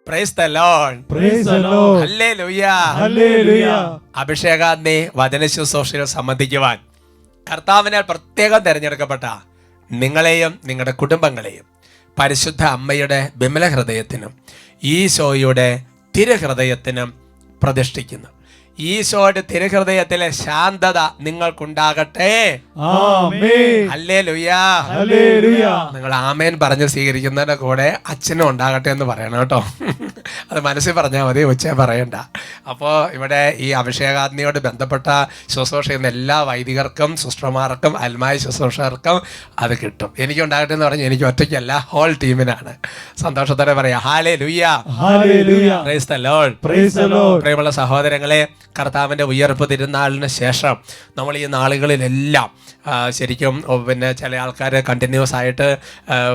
Price the Lord. Praise the Lord. Hallelujah. Hallelujah. അഭിഷേകാഗ്നി വചന ശുശ്രൂഷയിൽ സംബന്ധിക്കുവാൻ കർത്താവിനാൽ പ്രത്യേകം തിരഞ്ഞെടുക്കപ്പെട്ട നിങ്ങളെയും നിങ്ങളുടെ കുടുംബങ്ങളെയും പരിശുദ്ധ അമ്മയുടെ വിമല ഹൃദയത്തിനും ഈശോയുടെ തിരുഹൃദയത്തിനും പ്രതിഷ്ഠിക്കുന്നു. ഈശോയുടെ തിരുഹൃദയത്തിലെ ശാന്തത നിങ്ങൾക്കുണ്ടാകട്ടെ. ആമേൻ. ഹല്ലേലൂയ. ഹല്ലേലൂയ. നിങ്ങൾ ആമേൻ പറഞ്ഞ് സ്വീകരിക്കുന്നതിന്റെ കൂടെ അച്ഛനും ഉണ്ടാകട്ടെ എന്ന് പറയണം കേട്ടോ. അത് മനസ്സിൽ പറഞ്ഞാൽ മതി, ഉച്ച പറയണ്ട. അപ്പോൾ ഇവിടെ ഈ അഭിഷേകാഗ്നിയോട് ബന്ധപ്പെട്ട ശുശ്രൂഷ ചെയ്യുന്ന എല്ലാ വൈദികർക്കും സിസ്റ്റർമാർക്കും അൽമായ ശുശ്രൂഷകർക്കും അത് കിട്ടും. എനിക്കുണ്ടാകട്ടെ എന്ന് പറഞ്ഞാൽ എനിക്ക് ഒറ്റയ്ക്കല്ല, ഹോൾ ടീമിനാണ്. സന്തോഷത്തോടെ പറയാം hallelujah. Hallelujah. Price the Lord. Praise the Lord. പ്രിയമുള്ള സഹോദരങ്ങളെ, കർത്താവിൻ്റെ ഉയർപ്പ് തിരുനാളിന് ശേഷം നമ്മൾ ഈ നാളുകളിലെല്ലാം ശരിക്കും പിന്നെ ചില ആൾക്കാർ കണ്ടിന്യൂസ് ആയിട്ട്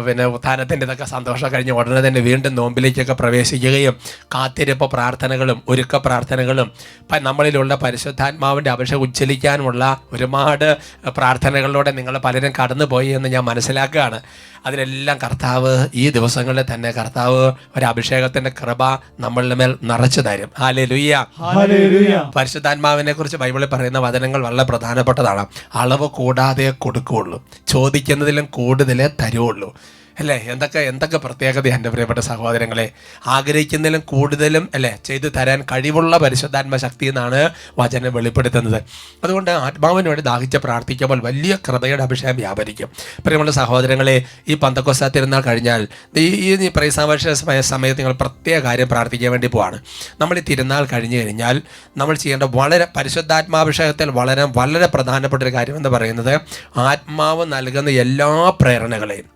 പിന്നെ ഉത്ഥാനത്തിൻ്റെ ഇതൊക്കെ സന്തോഷം കഴിഞ്ഞ് ഉടനെ തന്നെ വീണ്ടും നോമ്പിലേക്കൊക്കെ പ്രവേശിക്കുകയും കാത്തിരിപ്പ് പ്രാർത്ഥനകളും ഒരുക്ക പ്രാർത്ഥനകളും നമ്മളിലുള്ള പരിശുദ്ധാത്മാവിൻ്റെ അഭിഷേകം ഉജ്ജ്വലിക്കാനുമുള്ള ഒരുപാട് പ്രാർത്ഥനകളിലൂടെ നിങ്ങൾ പലരും കടന്നുപോയി എന്ന് ഞാൻ മനസ്സിലാക്കുകയാണ്. അതിലെല്ലാം കർത്താവ് ഈ ദിവസങ്ങളിൽ തന്നെ കർത്താവ് ഒരു അഭിഷേകത്തിൻ്റെ കൃപ നമ്മളുടെ മേൽ നിറച്ചു തരും. ഹല്ലേലൂയ. ഹല്ലേലൂയ. പരിശുദ്ധാത്മാവിനെ കുറിച്ച് ബൈബിളിൽ പറയുന്ന വചനങ്ങൾ വളരെ പ്രധാനപ്പെട്ടതാണ്. അളവ് കൂടാതെ കൊടുക്കുകയുള്ളൂ, ചോദിക്കുന്നതിലും കൂടുതലേ തരുവുള്ളൂ. അല്ലേ? എന്തൊക്കെ പ്രത്യേകത എൻ്റെ പ്രിയപ്പെട്ട സഹോദരങ്ങളെ. ആഗ്രഹിക്കുന്നതിലും കൂടുതലും അല്ലേ ചെയ്തു തരാൻ കഴിവുള്ള പരിശുദ്ധാത്മ ശക്തി എന്നാണ് വചനം വെളിപ്പെടുത്തുന്നത്. അതുകൊണ്ട് ആത്മാവിന് വേണ്ടി ദാഹിച്ച് പ്രാർത്ഥിക്കുമ്പോൾ വലിയ കൃപയുടെ അഭിഷേകം വ്യാപരിക്കും. പ്രിയമുള്ള സഹോദരങ്ങളെ, ഈ പന്തക്കോസ്ത തിരുനാൾ കഴിഞ്ഞാൽ ഈ പ്രൈസാവർഷ സമയത്ത് നിങ്ങൾ പ്രത്യേക കാര്യം പ്രാർത്ഥിക്കാൻ വേണ്ടി പോവാണ്. നമ്മൾ ഈ തിരുനാൾ കഴിഞ്ഞു കഴിഞ്ഞാൽ നമ്മൾ ചെയ്യേണ്ട വളരെ പരിശുദ്ധാത്മാഭിഷേകത്തിൽ വളരെ പ്രധാനപ്പെട്ട ഒരു കാര്യം എന്ന് പറയുന്നത് ആത്മാവ് നൽകുന്ന എല്ലാ പ്രേരണകളെയും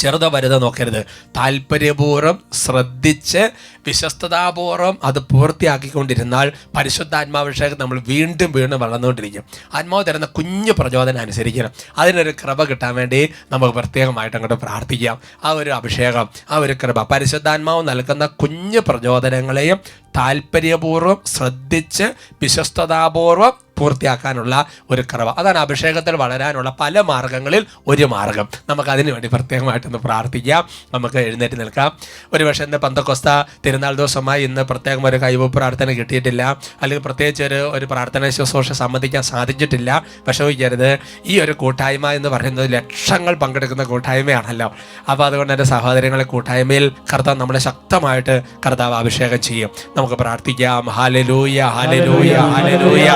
ചെറുതോ വലുതോ നോക്കരുത്, താല്പര്യപൂർവ്വം ശ്രദ്ധിച്ച് വിശ്വസ്തതാപൂർവ്വം അത് പൂർത്തിയാക്കിക്കൊണ്ടിരുന്നാൽ പരിശുദ്ധാത്മാഭിഷേകം നമ്മൾ വീണ്ടും വളർന്നുകൊണ്ടിരിക്കും. ആത്മാവ് തരുന്ന കുഞ്ഞു പ്രചോദനം അനുസരിക്കണം. അതിനൊരു കൃപ കിട്ടാൻ വേണ്ടി നമുക്ക് പ്രത്യേകമായിട്ട് അങ്ങോട്ട് പ്രാർത്ഥിക്കാം. ആ ഒരു അഭിഷേകം, ആ ഒരു കൃപ, പരിശുദ്ധാത്മാവ് നൽകുന്ന കുഞ്ഞു പ്രചോദനങ്ങളെയും താല്പര്യപൂർവ്വം ശ്രദ്ധിച്ച് വിശ്വസ്തതാപൂർവ്വം പൂർത്തിയാക്കാനുള്ള ഒരു കൃപ. അതാണ് അഭിഷേകത്തിൽ വളരാനുള്ള പല മാർഗങ്ങളിൽ ഒരു മാർഗം. നമുക്കതിനു വേണ്ടി പ്രത്യേകമായിട്ടൊന്ന് പ്രാർത്ഥിക്കാം. നമുക്ക് എഴുന്നേറ്റ് നിൽക്കാം. ഒരുപക്ഷെ ഇന്ന് പന്തക്കോസ്ത തിരുനാൾ ദിവസമായി ഇന്ന് പ്രത്യേകം ഒരു കൈവപ്പ് പ്രാർത്ഥന കിട്ടിയിട്ടില്ല, അല്ലെങ്കിൽ പ്രത്യേകിച്ച് ഒരു പ്രാർത്ഥന ശുശ്രൂഷ സംബന്ധിക്കാൻ സാധിച്ചിട്ടില്ല. വിഷമിക്കരുത്. ഈ ഒരു കൂട്ടായ്മ എന്ന് പറയുന്നത് ലക്ഷങ്ങൾ പങ്കെടുക്കുന്ന കൂട്ടായ്മയാണല്ലോ. അപ്പോൾ അതുകൊണ്ട് എൻ്റെ സഹോദരങ്ങളെ, കൂട്ടായ്മയിൽ കർത്താവ് നമ്മളെ ശക്തമായിട്ട് കർത്താവ് അഭിഷേകം ചെയ്യും. നമുക്ക് പ്രാർത്ഥിക്കാം. ഹല്ലേലൂയ. ഹല്ലേലൂയ. ഹല്ലേലൂയ.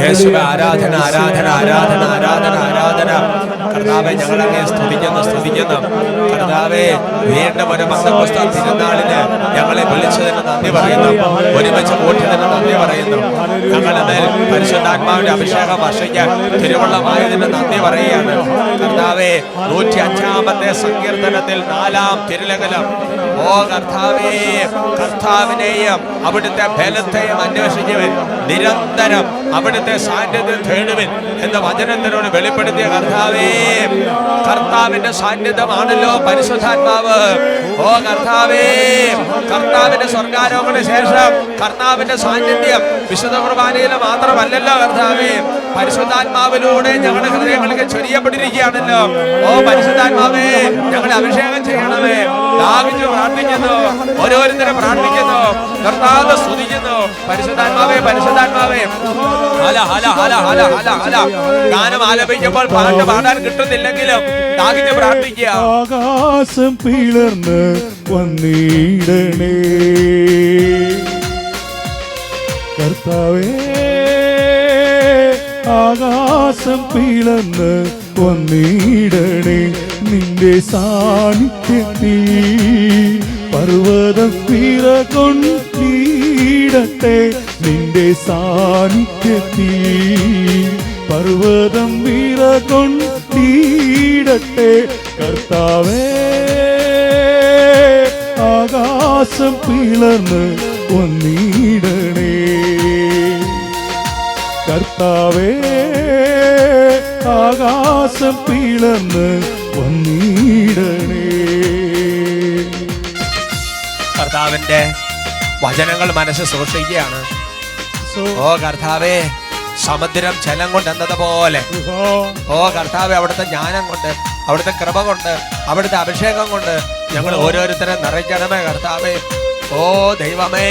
യേശുവേ, ആരാധന ആരാധന ആരാധന ആരാധന ആരാധന. കർത്താവേ, ഞങ്ങളെ സ്തുതിക്കുന്നു. കർത്താവേ, വീണ്ടും ഒരു പന്തക്കോസ്ത തിരുനാളിന് ഞങ്ങളെ വിളിച്ചതിന് നന്ദി പറയുന്നു. ഒരുമിച്ച് കൂട്ടിയതിന് നന്ദി പറയുന്നു. ഞങ്ങളുടെ മേൽ പരിശുദ്ധാത്മാവിന്റെ അഭിഷേകം വർഷിക്കാൻ തിരുവള്ളമായതിന് നന്ദി പറയുകയാണ്. കർത്താവേ, 105-ാമത്തെ സങ്കീർത്തനത്തിൽ 4-ാം തിരുലകലം, ഓ കർത്താവേ, കർത്താവിനെയും അവിടുത്തെ ബലത്തെയും അന്വേഷിക്കുവിൻ, നിരന്തരം അവിടുത്തെ സാന്നിധ്യം തേടുവിൻ എന്ന് വചനത്തിനോട് വെളിപ്പെടുത്തിയ കർത്താവേ, കർത്താവിന്റെ സാന്നിധ്യമാണല്ലോ പരിശുദ്ധാത്മാവ്. ഓ കർത്താവേ, കർത്താവിന്റെ സ്വർഗാരോഹണ ശേഷം കർത്താവിന്റെ സാന്നിധ്യം വിശുദ്ധ കുർബാനയിൽ മാത്രമല്ലല്ലോ കർത്താവേ, പരിശുദ്ധാത്മാവിലൂടെ ഞങ്ങളുടെ ഹൃദയങ്ങളിലേക്ക് ചൊരിയപ്പെട്ടിരിക്കുകയാണല്ലോ. ഓ പരിശുദ്ധാത്മാവേ, ഞങ്ങളെ അഭിഷേകം ചെയ്യണമേ. ദാഹിച്ചു പ്രാർത്ഥിക്കുന്നു, ഓരോരുത്തരും പ്രാർത്ഥിക്കുന്നു, കർത്താവ് സ്തുതിക്കുന്നു. പരിശുദ്ധാത്മാവേ, പരിശുദ്ധാത്മാവേ. ഹല ഹല ഹല ഹല ഹല ഹല. ഗാനം ആലപിക്കുമ്പോൾ പാട്ട് പാടാൻ കിട്ടുന്നില്ലെങ്കിലും ദാഹിച്ച് പ്രാർത്ഥിക്കുക. ആകാശം പിളർന്ന് വന്നിടണേ കർത്താവേ, ആകാശം പിളർന്ന് വന്നിടണേ. നിന്റെ സാന്നിധ്യത്തിൽ പർവ്വതം വിറകൊണ്ടിടട്ടെ. നിന്റെ സാന്നിധ്യത്തിൽ പർവ്വതം വിറകൊണ്ടിടട്ടെ. കർത്താവേ, ആകാശം പിളർന്ന് വന്നിടണേ. കർത്താവേ, ആകാശം പിളർന്ന് വന്നിടണേ. കർത്താവിന്റെ വചനങ്ങൾ മനസ്സ് സൂക്ഷിക്കുകയാണ്. ഓ കർത്താവേ, സമുദ്രം ജലം കൊണ്ട് എന്നതുപോലെ ഓ കർത്താവെ, അവിടുത്തെ ജ്ഞാനം കൊണ്ട്, അവിടുത്തെ കൃപ കൊണ്ട്, അവിടുത്തെ അഭിഷേകം കൊണ്ട് ഞങ്ങൾ ഓരോരുത്തരെ നിറയ്ക്കണമേ കർത്താവേ. ഓ ദൈവമേ,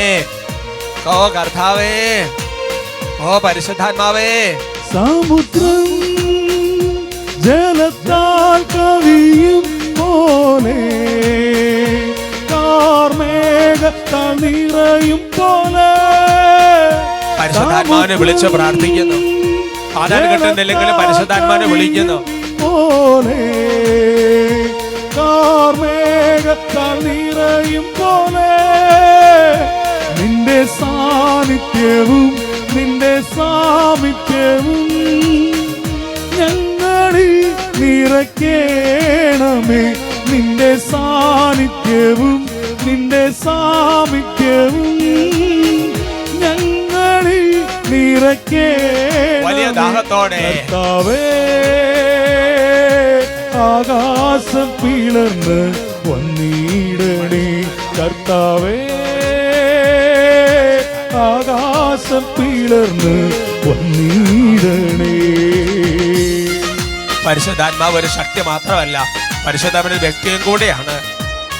ഓ കർത്താവേ, ഓ പരിശുദ്ധാത്മാവേ. സമുദ്രം ജലത്താൽ കവിയും പോലെ, കാർമേഘത്താൽ നിറയും പോലെ. പരിശുദ്ധാത്മാവിനെ വിളിച്ച് പ്രാർത്ഥിക്കുന്നു. ആരാൻ കിട്ടുന്നില്ലെങ്കിലും പരിശുദ്ധാത്മാവിനെ വിളിക്കുന്നു. പോലെ കാർമേഘത്താൽ നിറയും പോലെ, നിന്റെ സാന്നിധ്യവും നിന്റെ സാമീപ്യവും ഞങ്ങളിൽ നിറയ്ക്കണമേ. നിന്റെ സാന്നിധ്യവും നിന്റെ സാമീപ്യവും ഞങ്ങളിൽ നിറയ്ക്കണമേ. വലിയ ദാഹത്തോടെ കർത്താവേ, ആകാശം പിളർന്ന് വന്നിടണേ. കർത്താവേ, ആകാശം പിളർന്ന് വന്നിടണേ. പരിശുദ്ധാത്മാവ് ഒരു ശക്തി മാത്രമല്ല, പരിശുദ്ധാത്മാവിന്റെ വ്യക്തിയും കൂടിയാണ്.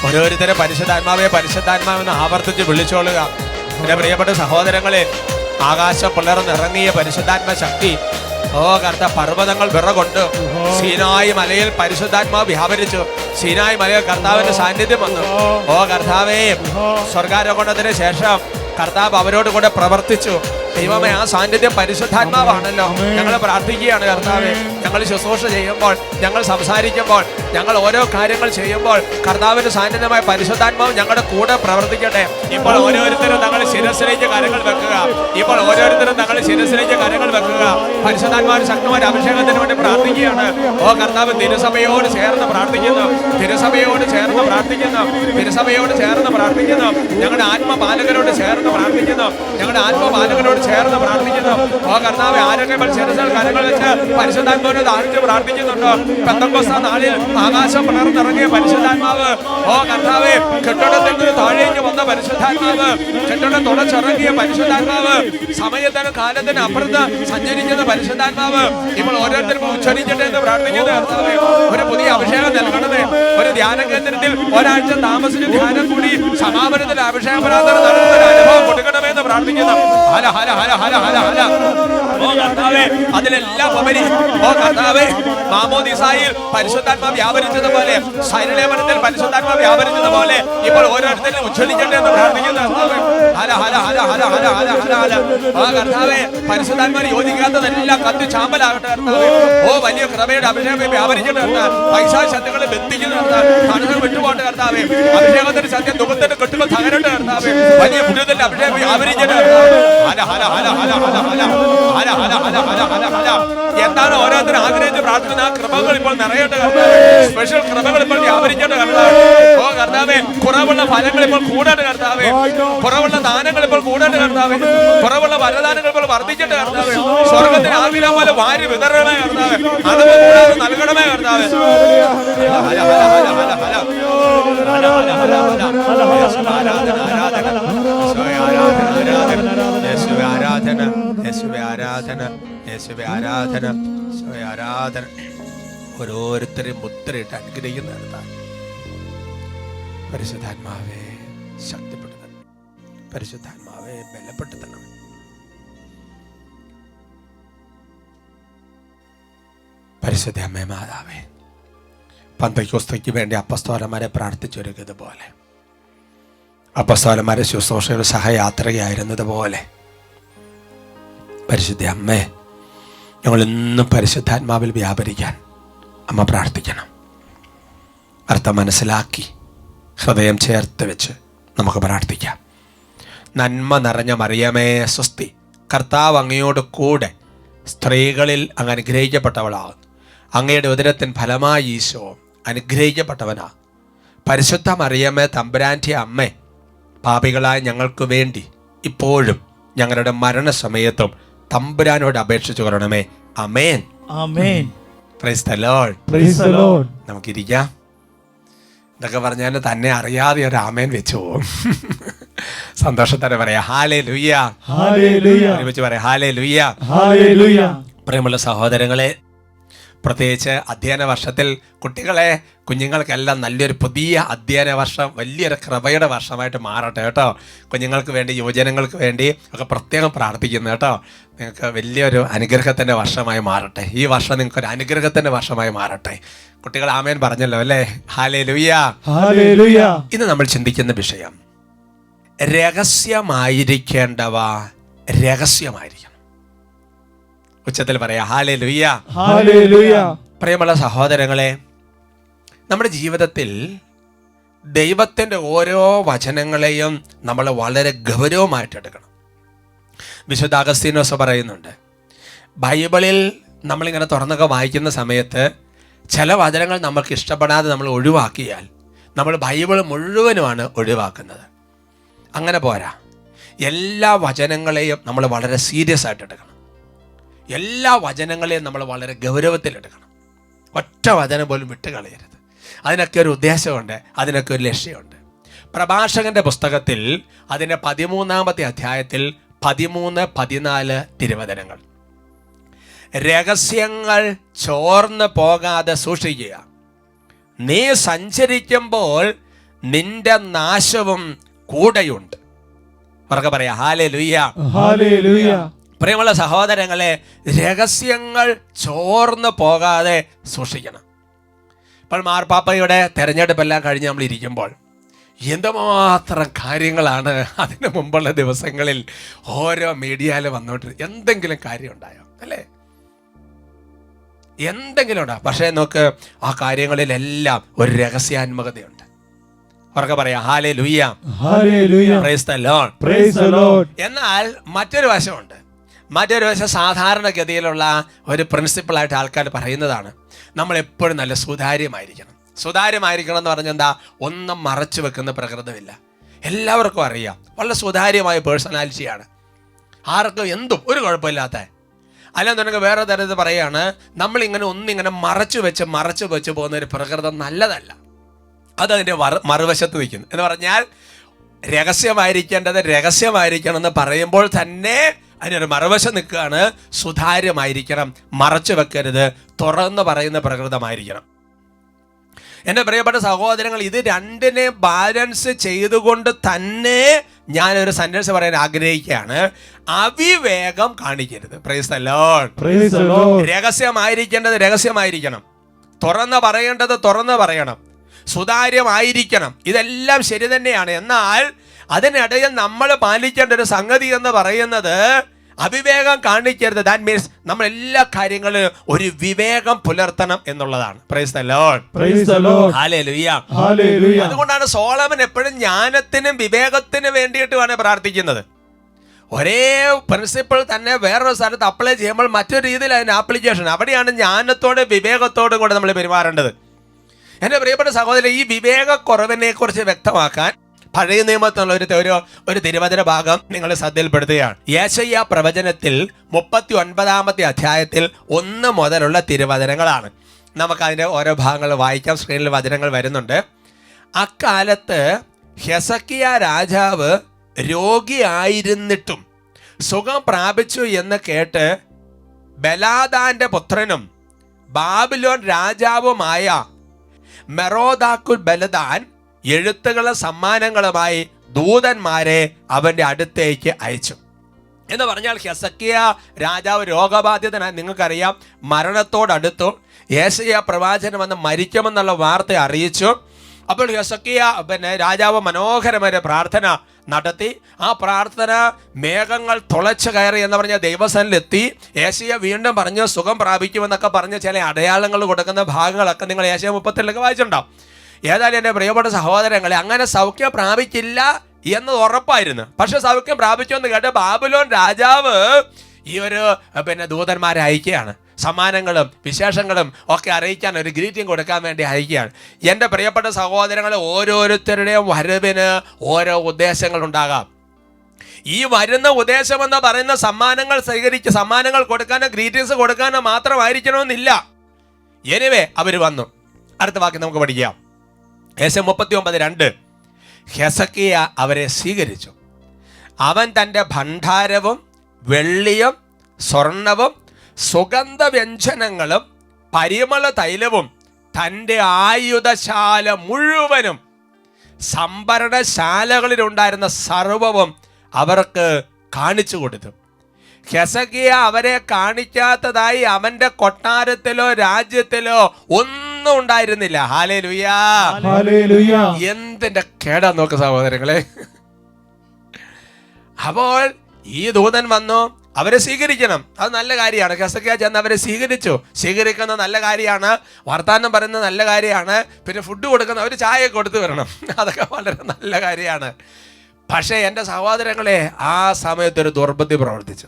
ഓരോരുത്തരെ പരിശുദ്ധാത്മാവെ പരിശുദ്ധാത്മാവെന്ന് ആവർത്തിച്ച് വിളിച്ചോളുക. എന്റെ പ്രിയപ്പെട്ട സഹോദരങ്ങളെ, ആകാശം പിളർന്നിറങ്ങിയ പരിശുദ്ധാത്മ ശക്തി, ഓ കർത്താവ്, പർവ്വതങ്ങൾ വിറകൊണ്ട് സീനായി മലയിൽ പരിശുദ്ധാത്മാവ് വ്യാപരിച്ചു. സീനായി മലയിൽ കർത്താവിന്റെ സാന്നിധ്യം വന്നു. ഓ കർത്താവേ, സ്വർഗാരോഹണത്തിന് ശേഷം കർത്താവ് അവരോട് കൂടെ പ്രവർത്തിച്ചു. ദൈവമേ, ആ സാന്നിധ്യം പരിശുദ്ധാത്മാവാണല്ലോ. ഞങ്ങൾ പ്രാർത്ഥിക്കുകയാണ് കർത്താവേ, ഞങ്ങൾ ശുശ്രൂഷ ചെയ്യുമ്പോൾ, ഞങ്ങൾ സംസാരിക്കുമ്പോൾ, ഞങ്ങൾ ഓരോ കാര്യങ്ങൾ ചെയ്യുമ്പോൾ കർത്താവിന്റെ സാന്നിധ്യമായ പരിശുദ്ധാത്മാവ് ഞങ്ങളുടെ കൂടെ പ്രവർത്തിക്കട്ടെ. ഇപ്പോൾ ഓരോരുത്തരും തങ്ങൾ ശിരസിലേക്ക് കാര്യങ്ങൾ വെക്കുക. ഇപ്പോൾ ഓരോരുത്തരും തങ്ങൾ ശിരസിലേക്ക് കാര്യങ്ങൾ വെക്കുക. പരിശുദ്ധാത്മാവിന്റെ ശക്തമായ അഭിഷേകത്തിന് വേണ്ടി പ്രാർത്ഥിക്കുകയാണ്. ഓ കർത്താവ്, തിരുസഭയോട് ചേർന്ന് പ്രാർത്ഥിക്കുന്നു, തിരുസഭയോട് ചേർന്ന് പ്രാർത്ഥിക്കുന്നു, തിരുസഭയോട് ചേർന്ന് പ്രാർത്ഥിക്കുന്നു. ഞങ്ങളുടെ ആത്മപാലകരോട് ചേർന്ന് പ്രാർത്ഥിക്കുന്നു, ഞങ്ങളുടെ ആത്മപാലകരോട് ചേർന്ന് പ്രാർത്ഥിക്കുന്നു. ഓ കർത്താവെ, ആരോഗ്യങ്ങൾ ശിരസിൽ കരങ്ങൾ വെച്ച് പരിശുദ്ധാത്മാവിനെ താഴ്ത്തി പ്രാർത്ഥിക്കുന്നുണ്ടോ? പെന്തക്കോസ്താ നാളിൽ ആകാശം പിളർന്നിറങ്ങിയ പരിശുദ്ധാത്മാവ്, ഓ കർത്താവെ, കെട്ടിടത്തിൽ നിന്ന് താഴേക്ക് വന്ന പരിശുദ്ധാത്മാവ്, കെട്ടിടം തുടച്ചിറങ്ങിയ പരിശുദ്ധാത്മാവ്, സമയത്തിന് കാലത്തിന് അപ്പുറത്ത് സഞ്ചരിക്കുന്ന പരിശുദ്ധാത്മാവ് ഇപ്പോൾ ഓരോരുത്തർക്കും ഉച്ചരിക്കട്ടെ എന്ന് പ്രാർത്ഥിക്കുന്നു. കർത്താവെ, ഒരു പുതിയ അഭിഷേകം നൽകണമേ. ഒരു ധ്യാന കേന്ദ്രത്തിൽ ഒരാഴ്ച താമസിച്ച് ധ്യാനം കൂടി സമാപനത്തിൽ അഭിഷേക പ്രാർത്ഥന നടത്തുന്ന അനുഭവം കൊടുക്കണമെന്ന് പ്രാർത്ഥിക്കുന്നു. ഹല ഹല ഹല ഹല ഹല ഹല. ഓ കർത്താവേ, അതിലെല്ലാം ഉപരി, ഓ കർത്താവേ, മാമോദിസായിൽ പരിശുദ്ധാത്മാ വ്യാപരിച്ചതുപോലെ, സൈനലേപനത്തിൽ പരിശുദ്ധാത്മാ വ്യാപരിച്ചതുപോലെ ഇപ്പോൾ ഓരോരുത്തരും ഉജ്ജ്വലിക്കട്ടെ എന്ന് പ്രാർത്ഥിക്കുന്നു. ഹല ഹല ഹല ഹല ഹല ഹല ഹല ഹല. ഓ കർത്താവേ, പരിശുദ്ധാത്മാവിനെ യോജിക്കാത്തതെല്ലാം കത്തി ചാമ്പലാകട്ടെ കർത്താവേ. ഓ വലിയ കൃപയുടെ അഭിഷേകം വ്യാപരിക്കട്ടെ കർത്താവേ. പൈശാചിക ശക്തികളെ ബന്ധിക്കുന്ന കർത്താവേ, തടസ്സം വിട്ടുപോട്ടെ കർത്താവേ. അഭിഷേകത്തിന്റെ സത്യം ദുഃഖത്തിന്റെ കെട്ടുകൾ തകരട്ടെ കർത്താവേ. വലിയ പുണ്യത്തിന്റെ അഭിഷേകം വ്യാപരിക്കട്ടെ കർത്താവേ. ഹല ഹല ഹല ഹല ഹല ഹല ഹല ഹല ഹല ഹല ഹല ഹല. എന്താണ് ഓരോരുത്തരും ആഗ്രഹിച്ച് പ്രാർത്ഥന? ആ കൃപകൾ ഇപ്പോൾ നിറയട്ടെ കർത്താവേ. സ്പെഷ്യൽ കൃപകൾ ഇപ്പോൾ വ്യാപരിക്കട്ടെ കർത്താവേ. ഓ കർത്താവേ, കുറവുള്ള ഫലങ്ങൾ ഇപ്പോൾ കൂടട്ടെ കർത്താവേ. കുറവുള്ള ദാനങ്ങൾ ഇപ്പോൾ കൂടട്ടെ കർത്താവേ. കുറവുള്ള വരദാനങ്ങൾ ഇപ്പോൾ വർദ്ധിക്കട്ടെ കർത്താവേ. സ്വർഗത്തിന് ആഗ്രഹം പോലെ വാരി വിതരണമേ കർത്താവേ. അളവ് കൂടാതെ നൽകണമേ കർത്താവേ. ആരാധന ഓരോരുത്തരെയും മുദ്രയിട്ട് അനുഗ്രഹിക്കുന്ന കർത്താവേ. പരിശുദ്ധാത്മാവേ ശക്തിപ്പെടുത്തണം, പരിശുദ്ധാത്മാവേ ബലപ്പെടുത്തണം. പരിശുദ്ധ അമ്മേ മാതാവേ, പന്തക്കോസ്തയ്ക്ക് വേണ്ടി അപ്പസ്തോലന്മാരെ പ്രാർത്ഥിച്ചൊരുക്കിയതുപോലെ, അപ്പസ്തോലന്മാരെ ശുശ്രൂഷയുടെ സഹയാത്രയായിരുന്നതുപോലെ, പരിശുദ്ധ അമ്മേ, ഞങ്ങൾ ഇന്നും പരിശുദ്ധാത്മാവിൽ വ്യാപരിക്കാൻ അമ്മ പ്രാർത്ഥിക്കണം. അർത്ഥം മനസ്സിലാക്കി ഹൃദയം ചേർത്ത് വെച്ച് നമുക്ക് പ്രാർത്ഥിക്കാം. നന്മ നിറഞ്ഞ മറിയമേ സ്വസ്തി, കർത്താവ് അങ്ങയോട് കൂടെ സ്ത്രീകളിൽ അങ്ങ് അനുഗ്രഹിക്കപ്പെട്ടവളാകുന്നു. അങ്ങയുടെ ഉദരത്തിൻ ഫലമായി ഈശോ അനുഗ്രഹിക്കപ്പെട്ടവനാ. പരിശുദ്ധ മറിയമേ തമ്പുരാൻ്റെ അമ്മേ, പാപികളായ ഞങ്ങൾക്ക് വേണ്ടി ഇപ്പോഴും ഞങ്ങളുടെ മരണസമയത്തും തമ്പുരാനോട് അപേക്ഷിച്ചു കൊള്ളണമേ. Amen. Amen. Praise the Lord. Praise the Lord. നമുക്കിരിക്കാം. ഇതൊക്കെ പറഞ്ഞാൽ തന്നെ അറിയാതെ ഒരു ആമേൻ വെച്ചു പോകും. സന്തോഷത്തോടെ പറയാ ഹല്ലേലൂയ. ഹല്ലേലൂയ. ഒരുമിച്ച് പറയാം ഹല്ലേലൂയ. ഹല്ലേലൂയ. പ്രിയമുള്ള സഹോദരങ്ങളെ, പ്രത്യേകിച്ച് അധ്യയന വർഷത്തിൽ കുഞ്ഞുങ്ങൾക്കെല്ലാം നല്ലൊരു പുതിയ അധ്യയന വർഷം വലിയൊരു കൃപയുടെ വർഷമായിട്ട് മാറട്ടെ കേട്ടോ. കുഞ്ഞുങ്ങൾക്ക് വേണ്ടി, യുവജനങ്ങൾക്ക് വേണ്ടി ഒക്കെ പ്രത്യേകം പ്രാർത്ഥിക്കുന്നു കേട്ടോ. നിങ്ങൾക്ക് വലിയൊരു അനുഗ്രഹത്തിൻ്റെ വർഷമായി മാറട്ടെ. ഈ വർഷം നിങ്ങൾക്കൊരു അനുഗ്രഹത്തിൻ്റെ വർഷമായി മാറട്ടെ. കുട്ടികൾ ആമേൻ പറഞ്ഞല്ലോ അല്ലേ? ഹല്ലേലൂയ. ഹല്ലേലൂയ. ഇന്ന് നമ്മൾ ചിന്തിക്കുന്ന വിഷയം, രഹസ്യമായിരിക്കേണ്ടവ രഹസ്യമായിരിക്കണം. ഉച്ചത്തിൽ പറയാ ഹല്ലേലൂയ. ഹല്ലേലൂയ. പ്രിയമുള്ള സഹോദരങ്ങളെ, നമ്മുടെ ജീവിതത്തിൽ ദൈവത്തിൻ്റെ ഓരോ വചനങ്ങളെയും നമ്മൾ വളരെ ഗൗരവമായിട്ട് എടുക്കണം. വിശുദ്ധ അഗസ്തീനോസ് പറയുന്നുണ്ട്, ബൈബിളിൽ നമ്മളിങ്ങനെ തുറന്നൊക്കെ വായിക്കുന്ന സമയത്ത് ചില വചനങ്ങൾ നമുക്ക് ഇഷ്ടപ്പെടാതെ നമ്മൾ ഒഴിവാക്കിയാൽ നമ്മൾ ബൈബിൾ മുഴുവനുമാണ് ഒഴിവാക്കുന്നത്. അങ്ങനെ പോരാ, എല്ലാ വചനങ്ങളെയും നമ്മൾ വളരെ സീരിയസ് ആയിട്ട് എടുക്കണം. എല്ലാ വചനങ്ങളെയും നമ്മൾ വളരെ ഗൗരവത്തിലെടുക്കണം. ഒറ്റ വചനം പോലും വിട്ടുകളയരുത്. അതിനൊക്കെ ഒരു ഉദ്ദേശമുണ്ട്, അതിനൊക്കെ ഒരു ലക്ഷ്യമുണ്ട്. പ്രഭാഷകന്റെ പുസ്തകത്തിൽ അതിൻ്റെ 13-ാമത്തെ അധ്യായത്തിൽ 13-14 തിരുവചനങ്ങൾ, രഹസ്യങ്ങൾ ചോർന്ന് പോകാതെ സൂക്ഷിക്കുക, നീ സഞ്ചരിക്കുമ്പോൾ നിന്റെ നാശവും കൂടെയുണ്ട്. അവർക്ക് പറയാം ഹല്ലേലൂയ. ഹല്ലേലൂയ. പ്രിയമുള്ള സഹോദരങ്ങളെ, രഹസ്യങ്ങൾ ചോർന്ന് പോകാതെ സൂക്ഷിക്കണം. ഇപ്പോൾ മാർപ്പാപ്പയുടെ തെരഞ്ഞെടുപ്പെല്ലാം കഴിഞ്ഞ് നമ്മൾ ഇരിക്കുമ്പോൾ എന്തുമാത്രം കാര്യങ്ങളാണ് അതിന് മുമ്പുള്ള ദിവസങ്ങളിൽ ഓരോ മീഡിയയിൽ വന്നോണ്ടിരുന്നത്. എന്തെങ്കിലും കാര്യം ഉണ്ടായോ അല്ലേ? എന്തെങ്കിലും ഉണ്ടാകും. പക്ഷേ നോക്ക്, ആ കാര്യങ്ങളിലെല്ലാം ഒരു രഹസ്യാത്മകതയുണ്ട്. അവർക്ക് പറയാം hallelujah. Hallelujah. Price the Lord. Praise the Lord. എന്നാൽ മറ്റൊരു വശമുണ്ട്. മറ്റൊരു വശം സാധാരണഗതിയിലുള്ള ഒരു പ്രിൻസിപ്പിളായിട്ട് ആൾക്കാർ പറയുന്നതാണ്, നമ്മൾ എപ്പോഴും നല്ല സുതാര്യമായിരിക്കണം. സുതാര്യമായിരിക്കണം എന്ന് പറഞ്ഞാൽ എന്താ? ഒന്നും മറച്ചു വെക്കുന്ന പ്രകൃതമില്ല. എല്ലാവർക്കും അറിയാം, വളരെ സുതാര്യമായ പേഴ്സണാലിറ്റിയാണ്. ആർക്കും എന്തും ഒരു കുഴപ്പമില്ലാത്ത. അല്ലെന്നുണ്ടെങ്കിൽ വേറെ തരത്തിൽ പറയുകയാണ്, നമ്മളിങ്ങനെ ഒന്നിങ്ങനെ മറച്ചു വെച്ച് പോകുന്ന ഒരു പ്രകൃതം നല്ലതല്ല. അതതിൻ്റെ മറുവശത്ത് നിൽക്കുന്നു. എന്ന് പറഞ്ഞാൽ രഹസ്യമായിരിക്കേണ്ടത് രഹസ്യമായിരിക്കണം എന്ന് പറയുമ്പോൾ തന്നെ അതിനൊരു മറുവശം നിൽക്കുകയാണ്, സുതാര്യമായിരിക്കണം, മറച്ചു വെക്കരുത്, തുറന്ന് പറയുന്ന പ്രകൃതമായിരിക്കണം. എൻ്റെ പ്രിയപ്പെട്ട സഹോദരങ്ങൾ, ഇത് രണ്ടിനെ ബാലൻസ് ചെയ്തുകൊണ്ട് തന്നെ ഞാനൊരു സെന്റൻസ് പറയാൻ ആഗ്രഹിക്കുകയാണ്, അവിവേകം കാണിക്കരുത്. Praise the Lord. Praise the Lord. രഹസ്യമായിരിക്കേണ്ടത് രഹസ്യമായിരിക്കണം, തുറന്ന് പറയേണ്ടത് തുറന്ന് പറയണം, സുതാര്യമായിരിക്കണം. ഇതെല്ലാം ശരി തന്നെയാണ്. എന്നാൽ അതിനിടയിൽ നമ്മൾ പാലിക്കേണ്ട ഒരു സംഗതി എന്ന് പറയുന്നത് അവിവേകം കാണിക്കരുത്. ദാറ്റ് മീൻസ് നമ്മൾ എല്ലാ കാര്യങ്ങളും ഒരു വിവേകം പുലർത്തണം എന്നുള്ളതാണ്. Price the Lord. Praise the Lord. Hallelujah. Hallelujah. അതുകൊണ്ടാണ് സോളമൻ എപ്പോഴും ജ്ഞാനത്തിനും വിവേകത്തിനും വേണ്ടിയിട്ടുമാണ് പ്രാർത്ഥിക്കുന്നത്. ഒരേ പ്രിൻസിപ്പിൾ തന്നെ വേറൊരു സ്ഥലത്ത് അപ്ലൈ ചെയ്യുമ്പോൾ മറ്റൊരു രീതിയിൽ അതിന് ആപ്ലിക്കേഷൻ. അവിടെയാണ് ജ്ഞാനത്തോടെ വിവേകത്തോടും കൂടെ നമ്മൾ പെരുമാറേണ്ടത്. എൻ്റെ പ്രിയപ്പെട്ട സഹോദരൻ, ഈ വിവേകക്കുറവിനെ കുറിച്ച് വ്യക്തമാക്കാൻ പഴയ നിയമത്തിലുള്ള ഒരു തിരുവചന ഭാഗം നിങ്ങൾ ശ്രദ്ധയിൽപ്പെടുത്തുകയാണ്. യെശയ്യാ പ്രവചനത്തിൽ 39-ാമത്തെ അധ്യായത്തിൽ 1 മുതലുള്ള തിരുവചനങ്ങളാണ്. നമുക്കതിൻ്റെ ഓരോ ഭാഗങ്ങൾ വായിക്കാം. സ്ക്രീനിൽ വചനങ്ങൾ വരുന്നുണ്ട്. അക്കാലത്ത് ഹെസക്കിയ രാജാവ് രോഗിയായിരുന്നിട്ടും സുഖം പ്രാപിച്ചു എന്ന് കേട്ട് ബലാദാന്റെ പുത്രനും ബാബിലോൺ രാജാവുമായ മെറോദാക്കുൽ ബലദാൻ എഴുത്തുകളും സമ്മാനങ്ങളുമായി ദൂതന്മാരെ അവൻ്റെ അടുത്തേക്ക് അയച്ചു. എന്ന് പറഞ്ഞാൽ ഹെസക്കിയ രാജാവ് രോഗബാധിതനായി, നിങ്ങൾക്കറിയാം, മരണത്തോടടുത്തു. യെശയ്യാ പ്രവാചകൻ വന്ന് മരിക്കുമെന്നുള്ള വാർത്ത അറിയിച്ചു. അപ്പോൾ ഹെസക്കിയ രാജാവ് മനോഹരമായ പ്രാർത്ഥന നടത്തി. ആ പ്രാർത്ഥന മേഘങ്ങൾ തുളച്ചു കയറി എന്ന് പറഞ്ഞ ദൈവസനിലെത്തി. യെശയ്യാ വീണ്ടും പറഞ്ഞു സുഖം പ്രാപിക്കുമെന്നൊക്കെ പറഞ്ഞ് ചില അടയാളങ്ങൾ കൊടുക്കുന്ന ഭാഗങ്ങളൊക്കെ നിങ്ങൾ യെശയ്യാ 37 വായിച്ചിട്ടുണ്ടാവും. ഏതായാലും എൻ്റെ പ്രിയപ്പെട്ട സഹോദരങ്ങളെ, അങ്ങനെ സൗഖ്യം പ്രാപിക്കില്ല എന്ന് ഉറപ്പായിരുന്നു. പക്ഷെ സൗഖ്യം പ്രാപിച്ചു എന്ന് കേട്ട് ബാബിലോൺ രാജാവ് ഈ ഒരു ദൂതന്മാരെ അയക്കുകയാണ്. സമ്മാനങ്ങളും വിശേഷങ്ങളും ഒക്കെ അറിയിക്കാൻ, ഒരു ഗ്രീറ്റിംഗ് കൊടുക്കാൻ വേണ്ടി അയക്കുകയാണ്. എൻ്റെ പ്രിയപ്പെട്ട സഹോദരങ്ങളെ, ഓരോരുത്തരുടെയും വരവിന് ഓരോ ഉദ്ദേശങ്ങളുണ്ടാകാം. ഈ വരുന്ന ഉദ്ദേശം എന്ന് പറയുന്ന സമ്മാനങ്ങൾ സ്വീകരിച്ച് സമ്മാനങ്ങൾ കൊടുക്കാനോ ഗ്രീറ്റിംഗ്സ് കൊടുക്കാനോ മാത്രമായിരിക്കണമെന്നില്ല. എനിവേ അവർ വന്നു. അടുത്ത വാക്യം നമുക്ക് പഠിക്കാം. യെശയ്യാ 39:2. ഹെസക്കിയ അവരെ സ്വീകരിച്ചു. അവൻ തൻ്റെ ഭണ്ഡാരവും വെള്ളിയും സ്വർണവും സുഗന്ധവ്യഞ്ജനങ്ങളും പരിമള തൈലവും തൻ്റെ ആയുധശാല മുഴുവനും സംഭരണശാലകളിലുണ്ടായിരുന്ന സർവവും അവർക്ക് കാണിച്ചു കൊടുത്തു. ഹെസക്കിയ അവരെ കാണിക്കാത്തതായി അവന്റെ കൊട്ടാരത്തിലോ രാജ്യത്തിലോ ഒന്നും ഉണ്ടായിരുന്നില്ല. ഹല്ലേലൂയാ, ഹല്ലേലൂയ. എന്തിന്റെ കേടാ നോക്ക് സഹോദരങ്ങളെ. അപ്പോൾ ഈ ദൂതൻ വന്നു, അവരെ സ്വീകരിക്കണം, അത് നല്ല കാര്യമാണ്. ഹെസക്കിയ ചെന്ന് അവരെ സ്വീകരിക്കുന്ന നല്ല കാര്യമാണ്, വർത്താനം പറയുന്നത് നല്ല കാര്യമാണ്, പിന്നെ ഫുഡ് കൊടുക്കുന്ന അവർ ചായ കൊടുത്തു വരണം, അതൊക്കെ വളരെ നല്ല കാര്യമാണ്. പക്ഷേ എൻ്റെ സഹോദരങ്ങളെ, ആ സമയത്തൊരു ദുർബുദ്ധി പ്രവർത്തിച്ചു.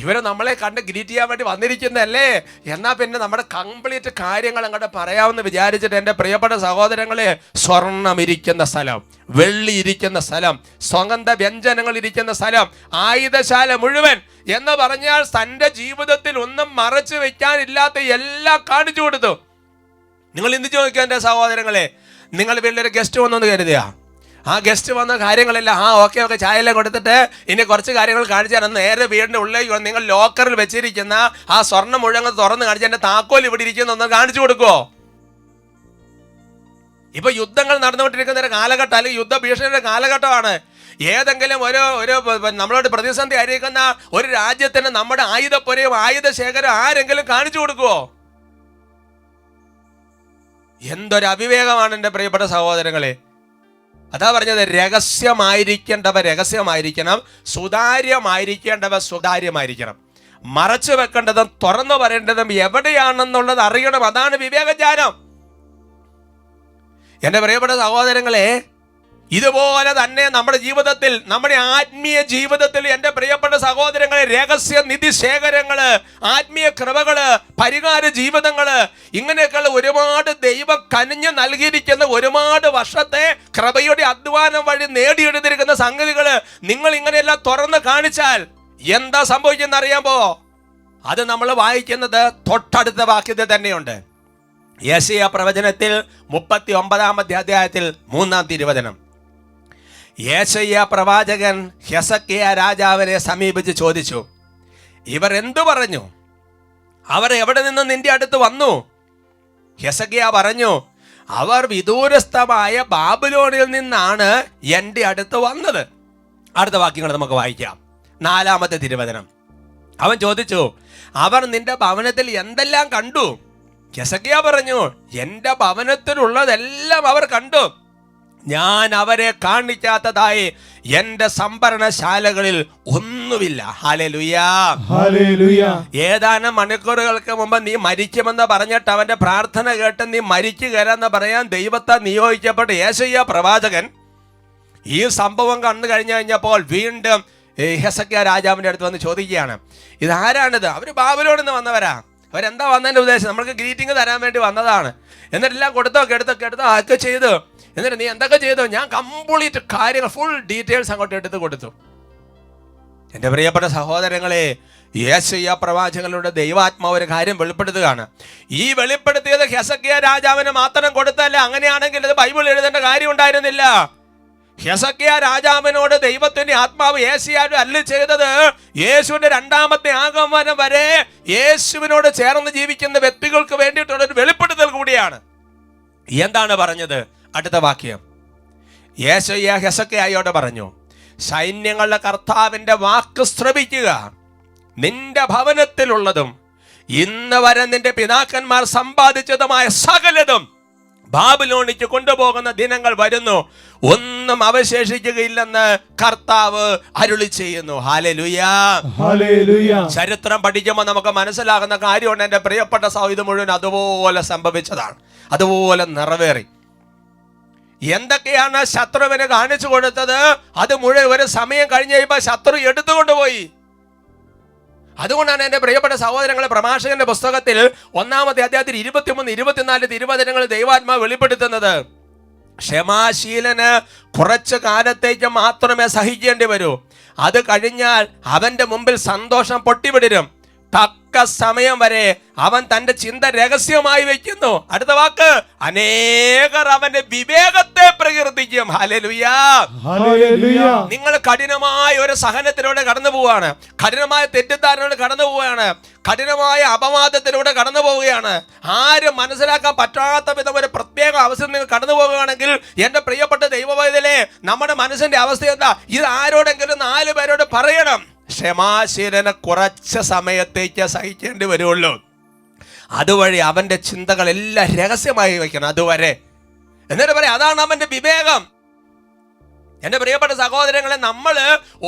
ഇവരെ നമ്മളെ കണ്ട് ഗ്രീറ്റ് ചെയ്യാൻ വേണ്ടി വന്നിരിക്കുന്നതല്ലേ, എന്നാൽ പിന്നെ നമ്മുടെ കംപ്ലീറ്റ് കാര്യങ്ങൾ അങ്ങോട്ട് പറയാമെന്ന് വിചാരിച്ചിട്ട് എൻ്റെ പ്രിയപ്പെട്ട സഹോദരങ്ങളെ, സ്വർണം ഇരിക്കുന്ന സ്ഥലം, വെള്ളി ഇരിക്കുന്ന സ്ഥലം, സുഗന്ധ വ്യഞ്ജനങ്ങൾ ഇരിക്കുന്ന സ്ഥലം, ആയുധശാല മുഴുവൻ എന്ന് പറഞ്ഞാൽ തൻ്റെ ജീവിതത്തിൽ ഒന്നും മറച്ചു വെക്കാനില്ലാത്ത എല്ലാം കാണിച്ചു കൊടുത്തു. നിങ്ങൾ ചിന്തിച്ചു നോക്കിയാൽ എൻ്റെ സഹോദരങ്ങളെ, നിങ്ങൾ വീട്ടിലൊരു ഗസ്റ്റ് വന്നെന്ന് കരുതുക. ആ ഗസ്റ്റ് വന്ന കാര്യങ്ങളെല്ലാം ഓക്കെ ചായയെല്ലാം കൊടുത്തിട്ട് ഇനി കുറച്ച് കാര്യങ്ങൾ കാണിച്ചു തരാം. നേരെ വീടിൻ്റെ ഉള്ളിലേക്ക് നിങ്ങൾ ലോക്കറിൽ വെച്ചിരിക്കുന്ന ആ സ്വർണ്ണം മുഴുവൻ തുറന്ന് കാണിച്ച് എൻ്റെ താക്കോൽ ഇവിടെ ഇരിക്കുന്നൊന്ന് കാണിച്ചു കൊടുക്കുമോ? ഇപ്പൊ യുദ്ധങ്ങൾ നടന്നുകൊണ്ടിരിക്കുന്ന ഒരു കാലഘട്ടം, അല്ലെങ്കിൽ യുദ്ധഭീഷണിയുടെ കാലഘട്ടമാണ്. ഏതെങ്കിലും ഒരു നമ്മളോട് പ്രതിസന്ധി ആയിരിക്കുന്ന ഒരു രാജ്യത്തിന് നമ്മുടെ ആയുധപ്പുരയും ആയുധശേഖരം ആരെങ്കിലും കാണിച്ചു കൊടുക്കുമോ? എന്തൊരു അവിവേകമാണ് എൻ്റെ പ്രിയപ്പെട്ട സഹോദരങ്ങളെ. അതാ പറഞ്ഞത്, രഹസ്യമായിരിക്കേണ്ടവ രഹസ്യമായിരിക്കണം, സുതാര്യമായിരിക്കേണ്ടവ സുതാര്യമായിരിക്കണം, മറച്ചു വെക്കേണ്ടതും തുറന്നു പറയേണ്ടതും എവിടെയാണെന്നുള്ളത് അറിയണം. അതാണ് വിവേകജ്ഞാനം. എൻ്റെ പ്രിയപ്പെട്ട സഹോദരങ്ങളെ, ഇതുപോലെ തന്നെ നമ്മുടെ ജീവിതത്തിൽ, നമ്മുടെ ആത്മീയ ജീവിതത്തിൽ എൻ്റെ പ്രിയപ്പെട്ട സഹോദരങ്ങളെ, രഹസ്യ നിധി ശേഖരങ്ങള്, ആത്മീയ കൃപകള്, പരിഹാര ജീവിതങ്ങള്, ഇങ്ങനെയൊക്കെയുള്ള ഒരുപാട് ദൈവം കനിഞ്ഞു നൽകിയിരിക്കുന്ന ഒരുപാട് വർഷത്തെ കൃപയുടെ അധ്വാനം വഴി നേടിയെടുത്തിരിക്കുന്ന സംഗതികള് നിങ്ങൾ ഇങ്ങനെയെല്ലാം തുറന്ന് കാണിച്ചാൽ എന്താ സംഭവിക്കുന്ന അറിയാമോ? അത് നമ്മൾ വായിക്കുന്നത് തൊട്ടടുത്ത വാക്യത്തിൽ തന്നെയുണ്ട്. യെശയ്യാ പ്രവചനത്തിൽ 39-ാമത്തെ അധ്യായത്തിൽ 3-ാം തിരുവചനം. യെശയ്യാ പ്രവാചകൻ ഹെസക്കിയ രാജാവിനെ സമീപിച്ച് ചോദിച്ചു, ഇവർ എന്തു പറഞ്ഞു? അവർ എവിടെ നിന്ന് നിന്റെ അടുത്ത് വന്നു? ഹെസക്കിയ പറഞ്ഞു, അവർ വിദൂരസ്ഥമായ ബാബിലോണിൽ നിന്നാണ് എൻ്റെ അടുത്ത് വന്നത്. അടുത്ത വാക്യങ്ങൾ നമുക്ക് വായിക്കാം. 4-ാമത്തെ തിരുവചനം. അവൻ ചോദിച്ചു, അവർ നിന്റെ ഭവനത്തിൽ എന്തെല്ലാം കണ്ടു? ഹെസക്കിയ പറഞ്ഞു, എൻ്റെ ഭവനത്തിലുള്ളതെല്ലാം അവർ കണ്ടു. ഞാൻ അവരെ കാണിക്കാത്തതായി എൻ്റെ സംഭരണശാലകളിൽ ഒന്നുമില്ല. Hallelujah, hallelujah. ഏതാനും മണിക്കൂറുകൾക്ക് മുമ്പ് നീ മരിക്കുമെന്ന് പറഞ്ഞിട്ട് അവന്റെ പ്രാർത്ഥന കേട്ട് നീ മരിക്കുകയെന്ന് പറയാൻ ദൈവത്തെ നിയോഗിക്കപ്പെട്ട യെശയ്യാ പ്രവാചകൻ ഈ സംഭവം കണ്ടു കഴിഞ്ഞപ്പോൾ വീണ്ടും ഹെസക്കിയ രാജാവിൻ്റെ അടുത്ത് വന്ന് ചോദിക്കുകയാണ്, ഇതാരാണിത്? അവർ ബാബിലോണിൽ നിന്ന് വന്നവരാ. അവരെന്താ വന്നതിൻ്റെ ഉദ്ദേശം? നമ്മൾക്ക് ഗ്രീറ്റിംഗ് തരാൻ വേണ്ടി വന്നതാണ്. എന്നിട്ടെല്ലാം കൊടുത്തോ ഒക്കെ ചെയ്തു. എന്നിട്ട് നീ എന്തൊക്കെ ചെയ്തു? ഞാൻ കംപ്ലീറ്റ് കാര്യങ്ങൾ, ഫുൾ ഡീറ്റെയിൽസ് അങ്ങോട്ട് എടുത്ത് കൊടുത്തു. എൻ്റെ പ്രിയപ്പെട്ട സഹോദരങ്ങളെ, യെശയ്യാ പ്രവാചകനിലൂടെ ദൈവാത്മാവ് ഒരു കാര്യം വെളിപ്പെടുത്തുകയാണ്. ഈ വെളിപ്പെടുത്തിയത് ഹെസക്കിയ രാജാവിന് മാത്രം കൊടുത്തല്ല. അങ്ങനെയാണെങ്കിൽ ഇത് ബൈബിൾ എഴുതേണ്ട കാര്യം ഉണ്ടായിരുന്നില്ല. ഹെസക്കിയ രാജാവിനോട് ദൈവത്തിന്റെ ആത്മാവ് യെശയ്യാവ് അരുളി ചെയ്തത് യേശുവിന്റെ 2ാമത്തെ ആഗമനം വരെ യേശുവിനോട് ചേർന്ന് ജീവിക്കുന്ന വ്യക്തികൾക്ക് വേണ്ടിയിട്ടുള്ള ഒരു വെളിപ്പെടുത്തൽ കൂടിയാണ്. എന്താണ് പറഞ്ഞത്? അടുത്ത വാക്യം. യെശയ്യാ ഹെസക്കിയായോട് പറഞ്ഞു, സൈന്യങ്ങളുടെ കർത്താവിന്റെ വാക്ക് ശ്രവിക്കുക. നിന്റെ ഭവനത്തിലുള്ളതും ഇന്ന് വരെ നിന്റെ പിതാക്കന്മാർ സമ്പാദിച്ചതുമായ സകലതും ബാബിലോണിക്ക് കൊണ്ടുപോകുന്ന ദിനങ്ങൾ വരുന്നു, ഒന്നും അവശേഷിക്കുകയില്ലെന്ന് കർത്താവ് അരുളി ചെയ്യുന്നു. Hallelujah, hallelujah. ചരിത്രം പഠിക്കുമ്പോൾ നമുക്ക് മനസ്സിലാകുന്ന കാര്യമുണ്ട് എൻ്റെ പ്രിയപ്പെട്ട ഇത് മുഴുവൻ അതുപോലെ സംഭവിച്ചതാണ്, അതുപോലെ നിറവേറി. എന്തൊക്കെയാണ് ശത്രുവിന് കാണിച്ചു കൊടുത്തത്? അത് മുഴുവൻ ഒരു സമയം കഴിഞ്ഞ് കഴിയുമ്പോൾ ശത്രു എടുത്തുകൊണ്ടുപോയി. അതുകൊണ്ടാണ് എൻ്റെ പ്രിയപ്പെട്ട സഹോദരങ്ങളെ, പ്രഭാഷകന്റെ പുസ്തകത്തിൽ 1-ാമത്തെ അധ്യായത്തിൽ 23-24 തിരുവചനങ്ങൾ ദൈവാത്മാവ് വെളിപ്പെടുത്തുന്നത്, ക്ഷമാശീലന് കുറച്ചു കാലത്തേക്ക് മാത്രമേ സഹിക്കേണ്ടി വരൂ. അത് കഴിഞ്ഞാൽ അവന്റെ മുമ്പിൽ സന്തോഷം പൊട്ടിവിടരും. തക്ക സമയം വരെ അവൻ തന്റെ ചിന്ത രഹസ്യമായി വെക്കുന്നു. അടുത്ത വാക്ക്, അനേകർ അവന്റെ വിവേകത്തെ പ്രകീർത്തിക്കും. ഹല്ലേലൂയ. ഹല്ലേലൂയ. നിങ്ങൾ കഠിനമായ ഒരു സഹനത്തിലൂടെ കടന്നു പോവുകയാണ്, കഠിനമായ തെറ്റിദ്ധാരണയിലൂടെ കടന്നു പോവുകയാണ്, കഠിനമായ അപവാദത്തിലൂടെ കടന്നു പോവുകയാണ്. ആരും മനസ്സിലാക്കാൻ പറ്റാത്ത വിധം ഒരു പ്രത്യേക അവസ്ഥ നിങ്ങൾ കടന്നു പോവുകയാണെങ്കിൽ എൻ്റെ പ്രിയപ്പെട്ട ദൈവവൈതലേ, നമ്മുടെ മനസ്സിന്റെ അവസ്ഥ എന്താ? ഇത് ആരോടെങ്കിലും 4 പേരോട് പറയണം. ക്ഷമാശീലനെ കുറച്ച് സമയത്തേക്ക് സഹിക്കേണ്ടി വരുള്ളൂ. അതുവഴി അവന്റെ ചിന്തകളെല്ലാം രഹസ്യമായി വയ്ക്കണം അതുവരെ. എന്നിട്ട് പറയാം, അതാണ് അവന്റെ വിവേകം. എൻ്റെ പ്രിയപ്പെട്ട സഹോദരങ്ങളെ, നമ്മൾ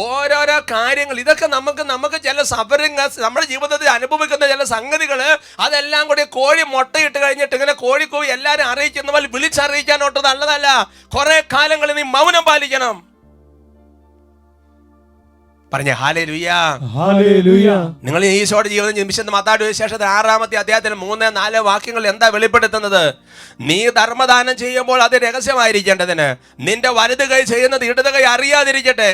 ഓരോരോ കാര്യങ്ങൾ, ഇതൊക്കെ നമുക്ക് ചില സഫറിങ് നമ്മുടെ ജീവിതത്തിൽ അനുഭവിക്കുന്ന ചില സംഗതികൾ, അതെല്ലാം കൂടി കോഴി മുട്ടയിട്ട് കഴിഞ്ഞിട്ട് ഇങ്ങനെ കോഴിക്കോഴി എല്ലാവരും അറിയിക്കുന്ന പോലെ വിളിച്ചറിയിക്കാനോട്ട് നല്ലതല്ല. കുറെ കാലങ്ങൾ നീ മൗനം പാലിക്കണം. പറഞ്ഞ ഹല്ലേലൂയ. ഹല്ലേലൂയ. നിങ്ങൾ ഈശോയുടെ ജീവിതം വിശുദ്ധ മത്തായിയുടെ സുവിശേഷത്തിൽ 6-ാമത്തെ അധ്യായത്തിൽ 3-4 വാക്യങ്ങൾ എന്താ വെളിപ്പെടുത്തുന്നത്? നീ ധർമ്മദാനം ചെയ്യുമ്പോൾ അത് രഹസ്യമായിരിക്കേണ്ടതിന് നിന്റെ വലത് കൈ ചെയ്യുന്നത് ഇടത് കൈ അറിയാതിരിക്കട്ടെ.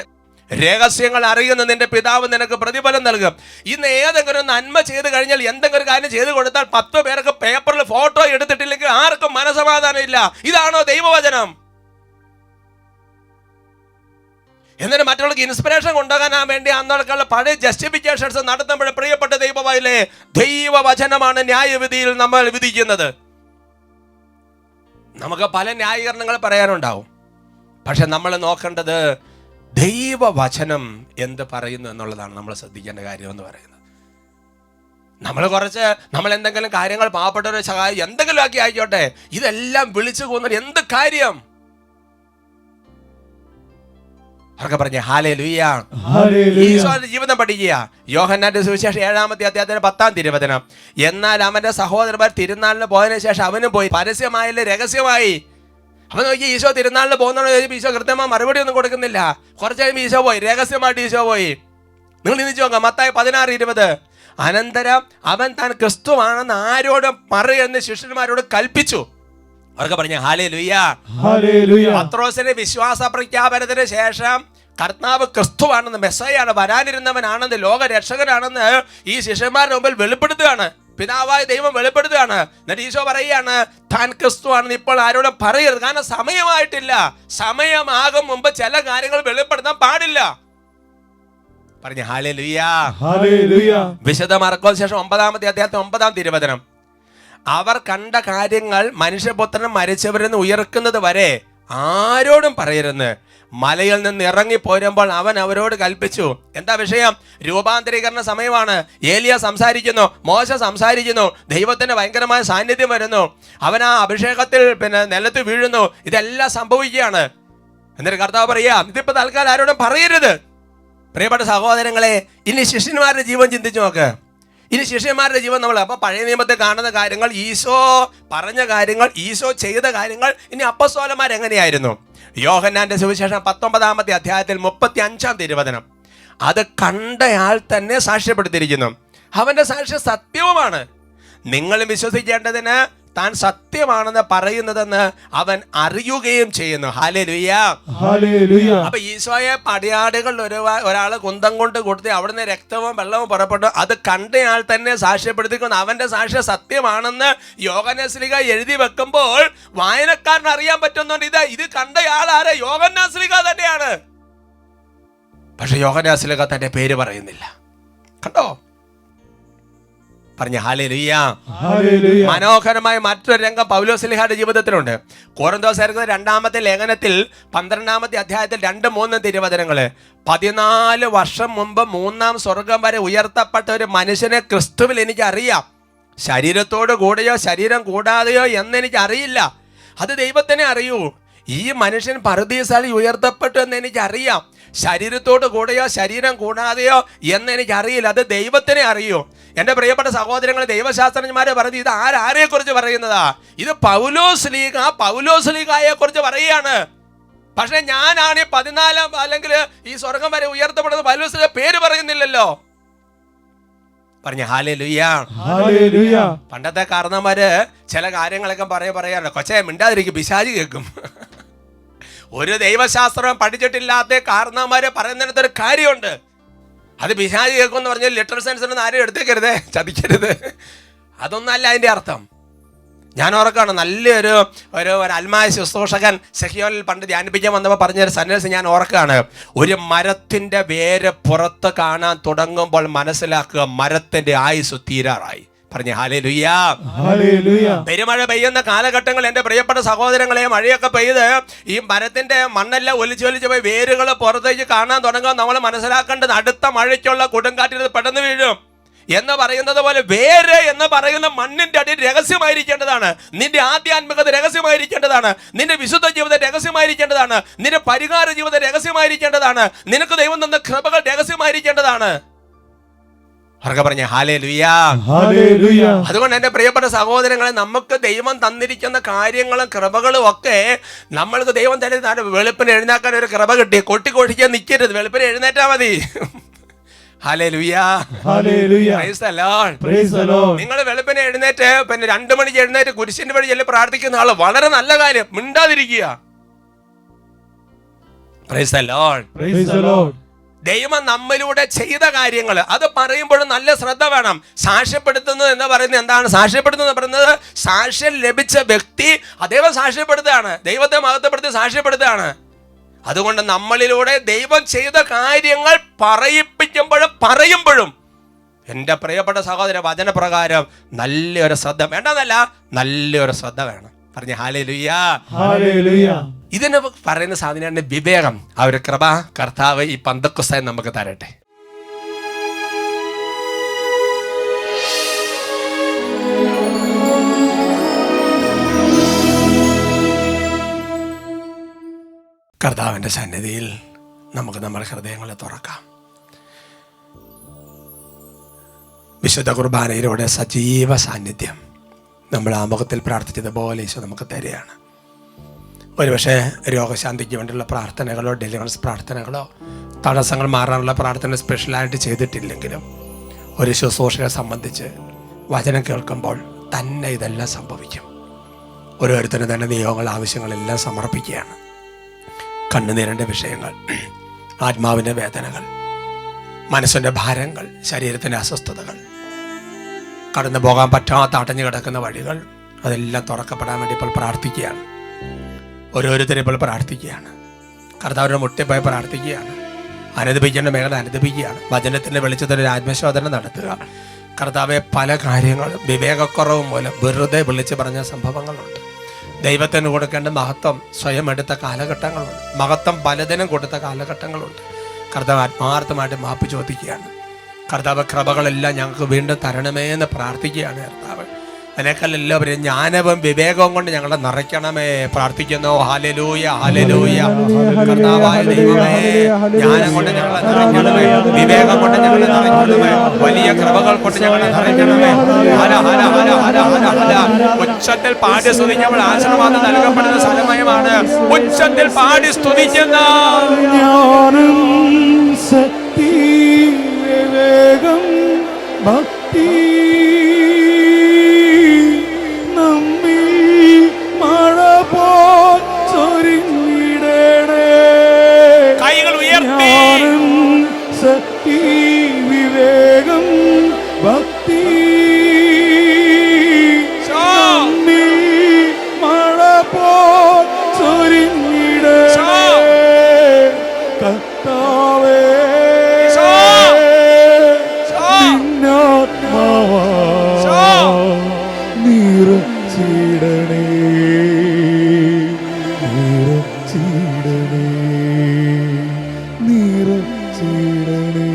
രഹസ്യങ്ങൾ അറിയുന്ന നിന്റെ പിതാവ് നിനക്ക് പ്രതിഫലം നൽകും. ഇന്ന് ഏതെങ്കിലും നന്മ ചെയ്ത് കഴിഞ്ഞാൽ, എന്തെങ്കിലും ഒരു കാര്യം ചെയ്തു കൊടുത്താൽ 10 പേർക്ക് പേപ്പറിൽ ഫോട്ടോ എടുത്തിട്ടില്ലെങ്കിൽ ആർക്കും മനസമാധാനം ഇല്ല. ഇതാണോ ദൈവവചനം? എന്നിട്ട് മറ്റുള്ളവർക്ക് ഇൻസ്പിറേഷൻ കൊണ്ടുപോകാൻ വേണ്ടി അന്നേരക്കുള്ള പഴയ ജസ്റ്റിഫിക്കേഷൻസ് നടത്തുമ്പോൾ, പ്രിയപ്പെട്ട ദൈവമായില്ലേ, ദൈവവചനമാണ് ന്യായവിധിയിൽ നമ്മൾ വിധിക്കുന്നത്. നമുക്ക് പല ന്യായീകരണങ്ങൾ പറയാനുണ്ടാവും, പക്ഷെ നമ്മൾ നോക്കേണ്ടത് ദൈവവചനം എന്ത് പറയുന്നു എന്നുള്ളതാണ് നമ്മൾ ശ്രദ്ധിക്കേണ്ട കാര്യം എന്ന് പറയുന്നത്. നമ്മൾ എന്തെങ്കിലും കാര്യങ്ങൾ പാവപ്പെട്ടവരെ സഹായം എന്തെങ്കിലും ആക്കി ആയിക്കോട്ടെ, ഇതെല്ലാം വിളിച്ചു പോകുന്ന എന്ത് കാര്യം? അവർക്ക് പറഞ്ഞ ഹല്ലേലൂയ. ഈശോയുടെ ജീവിതം പഠിക്കുക. യോഹന്നാന്റെ സുവിശേഷം 7-ാമത്തെ അധ്യായത്തിന് 10-ാം തിരുവചനം. എന്നാൽ അവന്റെ സഹോദരന്മാർ തിരുനാളിന് പോയതിനു ശേഷം അവനും പോയി. പരസ്യമായില്ലേ, രഹസ്യമായി. അവൻ നോക്കി ഈശോ തിരുനാളിന് പോകുന്ന ഈശോ കൃത്യമായി മറുപടി ഒന്നും കൊടുക്കുന്നില്ല. കുറച്ച് കഴിയുമ്പോൾ ഈശോ പോയി, രഹസ്യമായിട്ട് ഈശോ പോയി. നിങ്ങൾ ചിന്തിച്ചു നോക്കാം, മത്തായി 16:20. അനന്തരം അവൻ താൻ ക്രിസ്തുവാണെന്ന് ആരോടും പറയുമെന്ന് ശിഷ്യന്മാരോട് കൽപ്പിച്ചു. അവർക്ക് പറഞ്ഞ ഹല്ലേലൂയ. പത്രോസിന്റെ വിശ്വാസ പ്രഖ്യാപനത്തിന് ശേഷം കർത്താവ് ക്രിസ്തുവാണെന്ന്, മെസ്സയാണ്, വരാനിരുന്നവനാണെന്ന്, ലോകരക്ഷകനാണെന്ന് ഈ ശിഷ്യന്മാരുടെ മുമ്പിൽ വെളിപ്പെടുത്തുകയാണ്. പിതാവായ ദൈവം വെളിപ്പെടുത്തുകയാണ്. എന്നിട്ട് ഈശോ പറയുകയാണ്, താൻ ക്രിസ്തുവാണെന്ന് ഇപ്പോൾ ആരോടും പറയരുത്, കാരണം സമയമായിട്ടില്ല. സമയമാകും മുമ്പ് ചില കാര്യങ്ങൾ വെളിപ്പെടുത്താൻ പാടില്ല. പറഞ്ഞ ഹല്ലേലൂയ. വിശുദ്ധ മർക്കോസ് ശേഷം 9-ാമത്തെ അധ്യായത്തിൽ 9-ാം തിരുവചനം. അവർ കണ്ട കാര്യങ്ങൾ മനുഷ്യപുത്രൻ മരിച്ചവരിൽ നിന്ന് ഉയർക്കുന്നത് വരെ ആരോടും പറയരുന്ന്. മലയിൽ നിന്ന് ഇറങ്ങി പോരുമ്പോൾ അവൻ അവരോട് കൽപ്പിച്ചു. എന്താ വിഷയം? രൂപാന്തരീകരണ സമയമാണ്. ഏലിയ സംസാരിക്കുന്നു, മോശ സംസാരിക്കുന്നു, ദൈവത്തിന്റെ ഭയങ്കരമായ സാന്നിധ്യം വരുന്നു, അവൻ ആ അഭിഷേകത്തിൽ നിലത്ത് വീഴുന്നു. ഇതെല്ലാം സംഭവിക്കുകയാണ്. എന്നിട്ട് കർത്താവ് പറയാ, ഇതിപ്പോ തൽക്കാലം ആരോടും പറയരുത്. പ്രിയപ്പെട്ട സഹോദരങ്ങളെ, ഇനി ശിഷ്യന്മാരുടെ ജീവൻ ചിന്തിച്ചു നോക്ക്. ഇനി ശിഷ്യന്മാരുടെ ജീവൻ നമ്മൾ അപ്പൊ പഴയ നിയമത്തിൽ കാണുന്ന കാര്യങ്ങൾ, ഈശോ പറഞ്ഞ കാര്യങ്ങൾ, ഈശോ ചെയ്ത കാര്യങ്ങൾ, ഇനി അപ്പസ്തോലന്മാർ എങ്ങനെയായിരുന്നു? യോഹന്നാന്റെ സുവിശേഷം 19-ാമത്തെ അധ്യായത്തിൽ 35-ാം തിരുവചനം. അത് കണ്ടയാൾ തന്നെ സാക്ഷ്യപ്പെടുത്തിയിരിക്കുന്നു. അവന്റെ സാക്ഷ്യം സത്യവുമാണ്. നിങ്ങളും വിശ്വസിക്കേണ്ടതിന് താൻ സത്യമാണെന്ന് പറയുന്നതെന്ന് അവൻ അറിയുകയും ചെയ്യുന്നു. ഹല്ലേലൂയ. അപ്പൊ ഈശോയെ പടയാടുകൾ ഒരാള് കുന്തം കൊണ്ട് കൊടുത്ത് അവിടുന്ന് രക്തവും വെള്ളവും പുറപ്പെട്ടു. അത് കണ്ടയാൾ തന്നെ സാക്ഷ്യപ്പെടുത്തിക്കൊണ്ട് അവന്റെ സാക്ഷ്യം സത്യമാണെന്ന് യോഹന്നാൻ ശ്ലീഹ എഴുതി വെക്കുമ്പോൾ വായനക്കാരന് അറിയാൻ പറ്റുന്നുണ്ട്, ഇത് കണ്ടയാൾ ആരെ? യോഹന്നാൻ ശ്ലീഹ തന്നെയാണ്. പക്ഷെ യോഹന്നാൻ ശ്ലീഹ തന്റെ പേര് പറയുന്നില്ല. കണ്ടോ? പറഞ്ഞ ഹല്ലേലൂയ. മനോഹരമായ മറ്റൊരു രംഗം പൗലോസ് ശ്ലീഹയുടെ ജീവിതത്തിലുണ്ട്. കൊരിന്തോസ്യർക്ക് 2-ാമത്തെ ലേഖനത്തിൽ 12-ാമത്തെ അധ്യായത്തിൽ 2-3 തിരുവചനങ്ങള്. 14 വർഷം മുമ്പ് 3-ാം സ്വർഗം വരെ ഉയർത്തപ്പെട്ട ഒരു മനുഷ്യനെ ക്രിസ്തുവിൽ എനിക്കറിയാം. ശരീരത്തോട് കൂടെയോ ശരീരം കൂടാതെയോ എന്നെനിക്ക് അറിയില്ല, അത് ദൈവത്തിനെ അറിയൂ. ഈ മനുഷ്യൻ പറുദീസായിൽ ഉയർത്തപ്പെട്ടു എന്ന് എനിക്കറിയാം. ശരീരത്തോട് കൂടെയോ ശരീരം കൂടാതെയോ എന്നെനിക്ക് അറിയില്ല, അത് ദൈവത്തിനെ അറിയൂ. എൻ്റെ പ്രിയപ്പെട്ട സഹോദരങ്ങൾ, ദൈവശാസ്ത്രജ്ഞന്മാരെ പറഞ്ഞു, ഇത് ആരെ കുറിച്ച് പറയുന്നതാ? ഇത് പൗലോസ് ശ്ലീഹയെ കുറിച്ച് പറയുകയാണ്. പക്ഷെ ഞാനാണ് 14 അല്ലെങ്കിൽ ഈ സ്വർഗം വരെ ഉയർത്തപ്പെടുന്നത്, പൗലോസിന്റെ പേര് പറയുന്നില്ലല്ലോ. പറഞ്ഞ ഹല്ലേലൂയ. പണ്ടത്തെ കാരണന്മാര് ചില കാര്യങ്ങളൊക്കെ പറയാറുണ്ട്, കൊച്ചേ മിണ്ടാതിരിക്കും, പിശാച് കേൾക്കും. ഒരു ദൈവശാസ്ത്രം പഠിച്ചിട്ടില്ലാത്ത കാരണന്മാര് പറയുന്നതിനകത്തൊരു കാര്യമുണ്ട്. അത് പിശാച് കേൾക്കുമെന്ന് പറഞ്ഞാൽ ലിറ്ററൽ സെൻസ് ഒന്നും ആരും എടുത്തേക്കരുതേ, ചതിക്കരുത്. അതൊന്നല്ല അതിൻ്റെ അർത്ഥം. ഞാൻ ഓർക്കാണ് നല്ലൊരു അൽമായ ശുശ്രൂഷകൻ സെഹിയോനിൽ പണ്ട് ധ്യാനിപ്പിക്കാൻ വന്നപ്പോൾ പറഞ്ഞൊരു സന്ദേശം ഞാൻ ഓർക്കാണ്. ഒരു മരത്തിൻ്റെ വേര് പുറത്ത് കാണാൻ തുടങ്ങുമ്പോൾ മനസ്സിലാക്കുക മരത്തിൻ്റെ ആയുസ് തീരാറായി. പറഞ്ഞ ഹല്ലേലൂയ. പെരുമഴ പെയ്യുന്ന കാലഘട്ടങ്ങൾ എൻ്റെ പ്രിയപ്പെട്ട സഹോദരങ്ങളെ, മഴയൊക്കെ പെയ്ത് ഈ മരത്തിന്റെ മണ്ണെല്ലാം ഒലിച്ചൊലിച്ച് പോയി വേരുകൾ പുറത്തേക്ക് കാണാൻ തുടങ്ങുമ്പോൾ നമ്മൾ മനസ്സിലാക്കേണ്ടത് അടുത്ത മഴയ്ക്കുള്ള കൊടുങ്കാറ്റിൽ പെട്ടെന്ന് വീഴും എന്ന് പറയുന്നത് പോലെ വേര് എന്ന് പറയുന്ന മണ്ണിന്റെ അടി രഹസ്യമായിരിക്കേണ്ടതാണ്. നിന്റെ ആധ്യാത്മികത രഹസ്യമായിരിക്കേണ്ടതാണ്. നിന്റെ വിശുദ്ധ ജീവിതം രഹസ്യമായിരിക്കേണ്ടതാണ്. നിന്റെ പരിഹാര ജീവിതം രഹസ്യമായിരിക്കേണ്ടതാണ്. നിനക്ക് ദൈവം തന്ന കൃപകൾ രഹസ്യമായിരിക്കേണ്ടതാണ്. അവർക്ക് പറഞ്ഞ ഹല്ലേലൂയ. അതുകൊണ്ട് എൻ്റെ പ്രിയപ്പെട്ട സഹോദരങ്ങളെ, നമുക്ക് ദൈവം തന്നിരിക്കുന്ന കാര്യങ്ങളും കൃപകളും ഒക്കെ നമ്മൾക്ക് ദൈവം തരുന്ന വെളുപ്പിന് എഴുന്നേക്കാൻ ഒരു കൃപ കിട്ടി. കൊട്ടിക്കൊഴിക്കാൻ നിൽക്കരുത്, വെളുപ്പിന് എഴുന്നേറ്റാ മതി. നിങ്ങൾ വെളുപ്പിനെ എഴുന്നേറ്റ് പിന്നെ 2 മണിക്ക് എഴുന്നേറ്റ് കുരിശിന്റെ വഴി ചെല്ലി പ്രാർത്ഥിക്കുന്ന ആള് വളരെ നല്ല കാര്യം. മിണ്ടാതിരിക്കുക. Praise the Lord. ദൈവം നമ്മിലൂടെ ചെയ്ത കാര്യങ്ങൾ അത് പറയുമ്പോഴും നല്ല ശ്രദ്ധ വേണം. സാക്ഷ്യപ്പെടുത്തുന്നത് എന്ന് പറയുന്നത് എന്താണ്? സാക്ഷ്യപ്പെടുത്തുന്നത് പറയുന്നത് സാക്ഷ്യം ലഭിച്ച വ്യക്തി അദ്ദേഹം സാക്ഷ്യപ്പെടുത്തുകയാണ്, ദൈവത്തെ മഹത്വപ്പെടുത്തി സാക്ഷ്യപ്പെടുത്തുകയാണ്. അതുകൊണ്ട് നമ്മളിലൂടെ ദൈവം ചെയ്ത കാര്യങ്ങൾ പറയുമ്പോഴും എൻ്റെ പ്രിയപ്പെട്ട സഹോദര, വചനപ്രകാരം നല്ലൊരു ശ്രദ്ധ വേണ്ടെന്നല്ല, നല്ലൊരു ശ്രദ്ധ വേണം. പറഞ്ഞ ഹല്ലേലൂയ. ഇതിന് പറയുന്ന സാധനമാണ് വിവേകം. ആ ഒരു കൃപ കർത്താവ് ഈ പെന്തക്കോസ്തേ നമുക്ക് തരട്ടെ. കർത്താവിൻ്റെ സന്നിധിയിൽ നമുക്ക് നമ്മുടെ ഹൃദയങ്ങളെ തുറക്കാം. വിശുദ്ധ കുർബാനയിലൂടെ സജീവ സാന്നിധ്യം നമ്മൾ ആമുഖത്തിൽ പ്രാർത്ഥിച്ചതുപോലെ ഈശോ നമുക്ക് തരികയാണ്. ഒരുപക്ഷെ രോഗശാന്തിക്ക് വേണ്ടിയുള്ള പ്രാർത്ഥനകളോ ഡെലിവറൻസ് പ്രാർത്ഥനകളോ തടസ്സങ്ങൾ മാറാനുള്ള പ്രാർത്ഥന സ്പെഷ്യലായിട്ട് ചെയ്തിട്ടില്ലെങ്കിലും ഒരു ശുശ്രൂഷയെ സംബന്ധിച്ച് വചനം കേൾക്കുമ്പോൾ തന്നെ ഇതെല്ലാം സംഭവിക്കും. ഓരോരുത്തരും തന്നെ നിയോഗങ്ങൾ, ആവശ്യങ്ങളെല്ലാം സമർപ്പിക്കുകയാണ്. കണ്ണുനീരിൻ്റെ വിഷയങ്ങൾ, ആത്മാവിൻ്റെ വേദനകൾ, മനസ്സിൻ്റെ ഭാരങ്ങൾ, ശരീരത്തിൻ്റെ അസ്വസ്ഥതകൾ, കടന്നു പോകാൻ പറ്റാത്ത അടഞ്ഞു കിടക്കുന്ന വഴികൾ, അതെല്ലാം തുറക്കപ്പെടാൻ വേണ്ടി ഇപ്പോൾ പ്രാർത്ഥിക്കുകയാണ്. ഓരോരുത്തരും ഇപ്പോൾ പ്രാർത്ഥിക്കുകയാണ്. കർത്താവിൻ്റെ മുട്ടിപ്പോയി പ്രാർത്ഥിക്കുകയാണ്. അനുദപിക്കേണ്ട മേഖല അനുദപിക്കുകയാണ്. വചനത്തിൻ്റെ വെളിച്ചത്തിൻ്റെ ആത്മശോധന നടത്തുക. കർത്താവെ, പല കാര്യങ്ങളും വിവേകക്കുറവ് മൂലം വെറുതെ വിളിച്ച് പറഞ്ഞ സംഭവങ്ങളുണ്ട്. ദൈവത്തിന് കൊടുക്കേണ്ട മഹത്വം സ്വയം എടുത്ത കാലഘട്ടങ്ങളുണ്ട്. മഹത്വം പലതിനും കൊടുത്ത കാലഘട്ടങ്ങളുണ്ട്. കർത്താവ് ആത്മാർത്ഥമായിട്ട് മാപ്പ് ചോദിക്കുകയാണ്. കർത്താവ്, കൃപകളെല്ലാം ഞങ്ങൾക്ക് വീണ്ടും തരണമേ എന്ന് പ്രാർത്ഥിക്കുകയാണ്. കർത്താവ്, അതിനേക്കാൾ എല്ലാവരും ജ്ഞാനവും വിവേകവും കൊണ്ട് ഞങ്ങളെ നിറയ്ക്കണമേ പ്രാർത്ഥിക്കുന്നു. Hallelujah, hallelujah. കർത്താവായ ദൈവമേ, ജ്ഞാനം കൊണ്ട് ഞങ്ങളെ നിറയ്ക്കണമേ, വിവേകം കൊണ്ട് ഞങ്ങളെ നിറയ്ക്കണമേ, വലിയ കൃപകൾ കൊണ്ട് ഞങ്ങളെ നിറയ്ക്കണമേ. ഹര ഹര ഹര ഹര ഹര ഹര. ഉച്ചത്തിൽ പാടി സ്തുതിക്കുമ്പോൾ ആശീർവാദം നൽകപ്പെടുന്ന സമയമാണ്. ഉച്ചത്തിൽ പാടി സ്തുതിക്കുന്ന ജ്ഞാനം, ശക്തി, വിവേകം, ഭക്തി കൈകൾ ഉയർത്തി. ശക്തി, വിവേകം, ഭക്തി മഴ പോരിടേ. കർത്താവേ, നിന്നാത്മാവാ നിറച്ചിടണേ, നിറച്ചിടണേ, നിറച്ചിടണേ.